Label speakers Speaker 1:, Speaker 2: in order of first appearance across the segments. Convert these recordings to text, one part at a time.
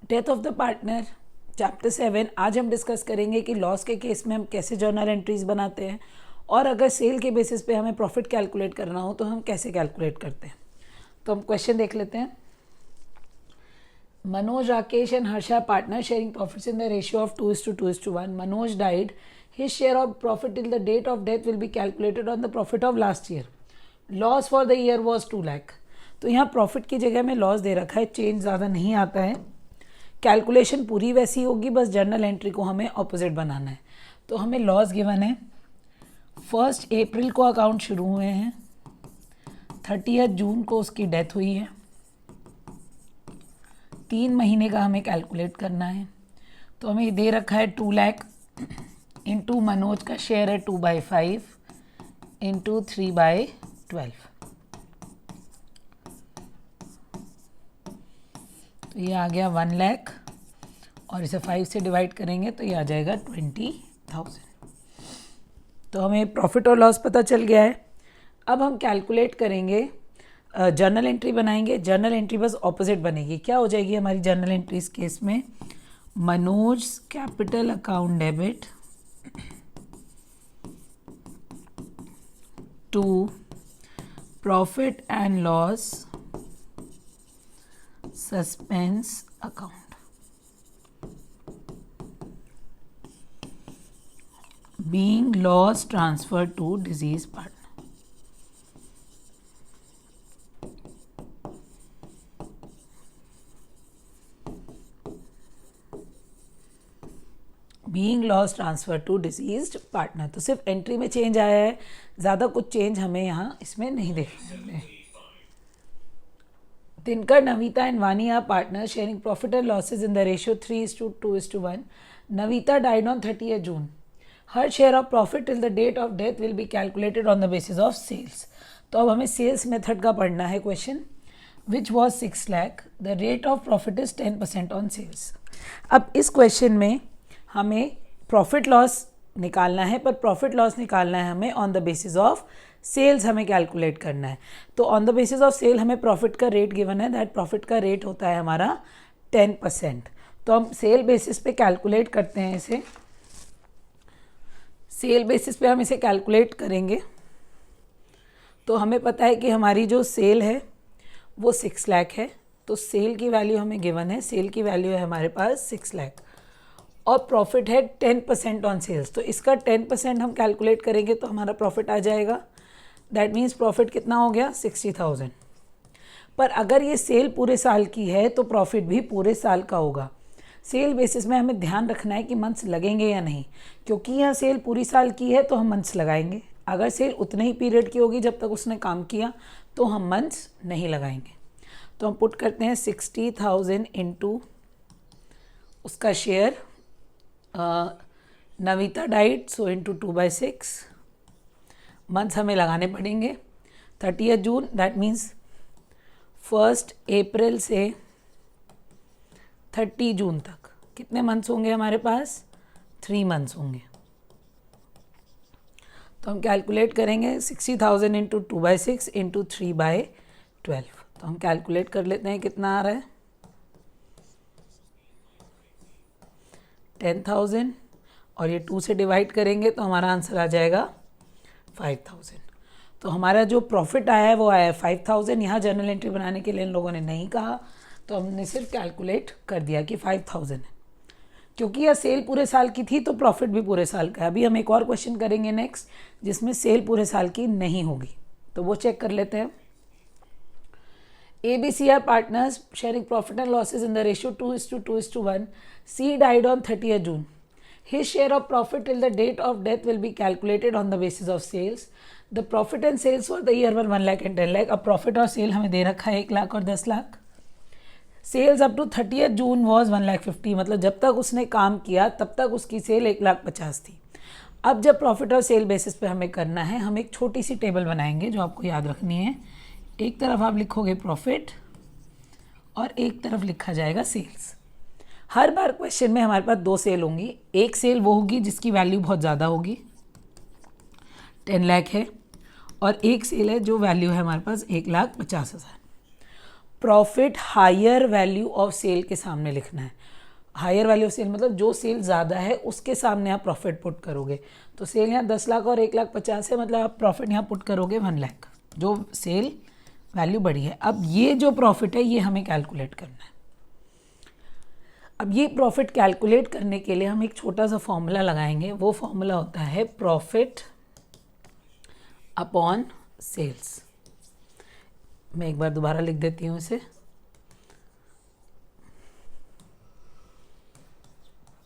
Speaker 1: Death of the partner chapter 7। आज हम discuss करेंगे कि लॉस के केस में हम कैसे जर्नल एंट्रीज बनाते हैं और अगर सेल के बेसिस पे हमें प्रॉफिट कैलकुलेट करना हो तो हम कैसे कैलकुलेट करते हैं। तो हम क्वेश्चन देख लेते हैं। Manoj, Rakesh and Harsha partner sharing profits in the ratio of 2:2:1. Manoj died. His share of profit till the date of death will be calculated on the profit of last year. Loss for the year was 2 lakh. तो यहाँ profit की जगह में loss दे रखा है, change ज़्यादा नहीं आता है। कैलकुलेशन पूरी वैसी होगी, बस जर्नल एंट्री को हमें ऑपोजिट बनाना है। तो हमें लॉस गिवन है, 1 अप्रैल को अकाउंट शुरू हुए हैं, 30 जून को उसकी डेथ हुई है, 3 महीने का हमें कैलकुलेट करना है। तो हमें दे रखा है 2 लाख इंटू मनोज का शेयर है 2/5 इंटू 3/12। तो ये आ गया 1 लाख और इसे 5 से डिवाइड करेंगे तो ये आ जाएगा 20,000। तो हमें प्रॉफिट और लॉस पता चल गया है। अब हम कैलकुलेट करेंगे, जर्नल एंट्री बनाएंगे। जर्नल एंट्री बस ऑपोजिट बनेगी। क्या हो जाएगी हमारी जर्नल एंट्री इस केस में? Manoj capital account debit to profit and loss suspense account, being loss transfer to deceased partner. Being loss transfer to deceased partner. तो सिर्फ एंट्री में चेंज आया है, ज़्यादा कुछ चेंज हमें यहाँ इसमें नहीं देखने हैं। Dinkar, Navita and Vani are partner sharing profit and losses in the ratio 3:2:1। Navita died on 30 June. Her share of profit till the date of death will be calculated on the basis of sales. तो अब हमें sales method का पढ़ना है question. Which was 6 lakh, the rate of profit is 10% on sales. अब इस question में हमें प्रॉफिट लॉस निकालना है, पर प्रॉफिट लॉस निकालना है हमें on the basis of sales, हमें कैलकुलेट करना है। तो on the basis of sale हमें प्रॉफिट का रेट गिवन है, दैट प्रॉफिट का रेट होता है हमारा 10%। तो हम सेल बेसिस पे कैलकुलेट करते हैं इसे। सेल बेसिस पे हम इसे कैलकुलेट करेंगे तो हमें पता है कि हमारी जो सेल है वो 6 लाख है। तो सेल की वैल्यू हमें गिवन है, सेल की वैल्यू है हमारे पास 6 लाख और प्रॉफिट है 10% ऑन सेल्स। तो इसका 10% हम कैलकुलेट करेंगे तो हमारा प्रॉफिट आ जाएगा। दैट मीन्स प्रॉफिट कितना हो गया? 60,000। पर अगर ये सेल पूरे साल की है तो प्रॉफिट भी पूरे साल का होगा। सेल बेसिस में हमें ध्यान रखना है कि मंथ्स लगेंगे या नहीं, क्योंकि यह सेल पूरी साल की है तो हम मंथ्स लगाएंगे। अगर सेल उतने ही पीरियड की होगी जब तक उसने काम किया तो हम मंथ्स नहीं लगाएंगे। तो हम पुट करते हैं 60,000 इंटू उसका share, Navita diet so into 2/6। Months हमें लगाने पड़ेंगे। 30 जून, दैट मीन्स 1 अप्रैल से 30 जून तक कितने मंथ्स होंगे हमारे पास? 3 मंथ्स होंगे। तो हम कैलकुलेट करेंगे 60,000 इंटू 2/6 इंटू 3/12। तो हम कैलकुलेट कर लेते हैं कितना आ रहा है, 10,000 और ये 2 से डिवाइड करेंगे तो हमारा आंसर आ जाएगा 5,000। तो हमारा जो प्रॉफिट आया है वो आया है 5,000। यहाँ जर्नल एंट्री बनाने के लिए इन लोगों ने नहीं कहा, तो हमने सिर्फ कैलकुलेट कर दिया कि 5,000 है। क्योंकि यह सेल पूरे साल की थी तो प्रॉफिट भी पूरे साल का है। अभी हम एक और क्वेश्चन करेंगे नेक्स्ट जिसमें सेल पूरे साल की नहीं होगी, तो वो चेक कर लेते हैं। ABC are partners sharing profit and losses in the ratio 2:2:1. C died on 30 June. His share of profit till the date of death will be calculated on the basis of sales. The profit and sales for the year were 1 lakh and 10 lakh. अब profit और sale हमें दे रखा है 1 लाख और 10 lakh. Sales up to 30 June was 1,50,000, मतलब जब तक उसने काम किया तब तक उसकी सेल 1,50,000 थी। अब जब प्रॉफिट और सेल बेसिस पे हमें करना है, हम एक छोटी सी टेबल बनाएंगे जो आपको याद रखनी है। एक तरफ आप लिखोगे प्रॉफिट और एक तरफ लिखा जाएगा सेल्स। हर बार क्वेश्चन में हमारे पास 2 सेल होंगी। एक सेल वो होगी जिसकी वैल्यू बहुत ज़्यादा होगी, 10 लाख है, और एक सेल है जो वैल्यू है हमारे पास 1,50,000। Profit higher value of sale के सामने लिखना है। हायर वैल्यू ऑफ सेल मतलब जो सेल ज़्यादा है उसके सामने आप प्रॉफिट पुट करोगे। तो सेल यहाँ 10 लाख और 1,50,000 है, मतलब आप प्रॉफिट यहाँ पुट करोगे 1 लाख, जो सेल वैल्यू बढ़ी है। अब ये जो प्रॉफिट है ये हमें कैलकुलेट करना है। अब ये प्रॉफिट कैलकुलेट करने के लिए हम एक छोटा सा फॉर्मूला लगाएंगे। वो फॉर्मूला होता है प्रॉफिट अपॉन सेल्स। मैं एक बार दोबारा लिख देती हूँ इसे,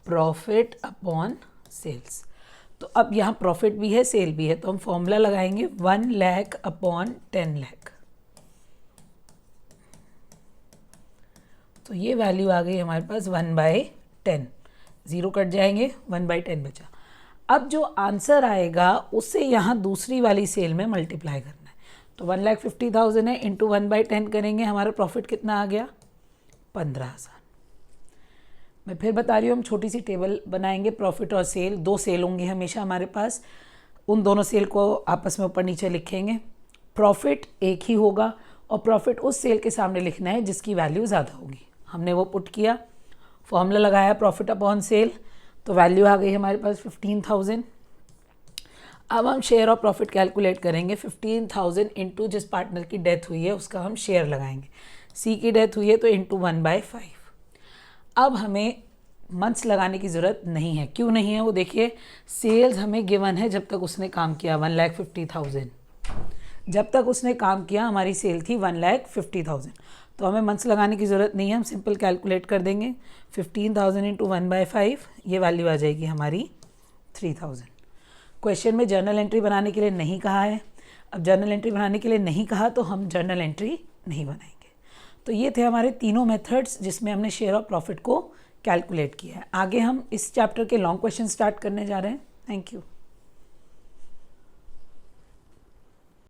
Speaker 1: प्रॉफिट अपॉन सेल्स। तो अब यहाँ प्रॉफिट भी है सेल भी है, तो हम फॉर्मूला लगाएंगे 1 लाख अपॉन 10 लाख। तो ये वैल्यू आ गई हमारे पास 1/10, ज़ीरो कट जाएंगे, 1/10 बचा। अब जो आंसर आएगा उससे यहाँ दूसरी वाली सेल में मल्टीप्लाई करना है। तो 1,50,000 है, इंटू 1/10 करेंगे, हमारा प्रॉफिट कितना आ गया 15,000। मैं फिर बता रही हूँ, हम छोटी सी टेबल बनाएंगे, प्रॉफिट और सेल, 2 सेल होंगी हमेशा हमारे पास, उन दोनों सेल को आपस में ऊपर नीचे लिखेंगे। प्रॉफिट एक ही होगा और प्रॉफिट उस सेल के सामने लिखना है जिसकी वैल्यू ज़्यादा होगी। हमने वो पुट किया, फॉर्मूला लगाया प्रॉफिट अपॉन सेल, तो वैल्यू आ गई हमारे पास 15,000। अब हम शेयर ऑफ प्रॉफिट कैलकुलेट करेंगे। 15,000 इंटू जिस पार्टनर की डेथ हुई है उसका हम शेयर लगाएंगे। सी की डेथ हुई है तो इंटू 1/5। अब हमें मंथ्स लगाने की ज़रूरत नहीं है। क्यों नहीं है वो देखिए, सेल्स हमें गिवन है जब तक उसने काम किया 1,50,000। जब तक उसने काम किया हमारी सेल थी 1,50,000, तो हमें मंथ्स लगाने की ज़रूरत नहीं है, हम सिंपल कैलकुलेट कर देंगे। 15,000 इंटू 1/5, ये वैल्यू आ जाएगी हमारी 3,000। क्वेश्चन में जर्नल एंट्री बनाने के लिए नहीं कहा है। अब जर्नल एंट्री बनाने के लिए नहीं कहा तो हम जर्नल एंट्री नहीं बनाएंगे। तो ये थे हमारे तीनों मेथड्स जिसमें हमने शेयर ऑफ प्रॉफिट को कैलकुलेट किया है। आगे हम इस चैप्टर के लॉन्ग क्वेश्चन स्टार्ट करने जा रहे हैं। Thank you.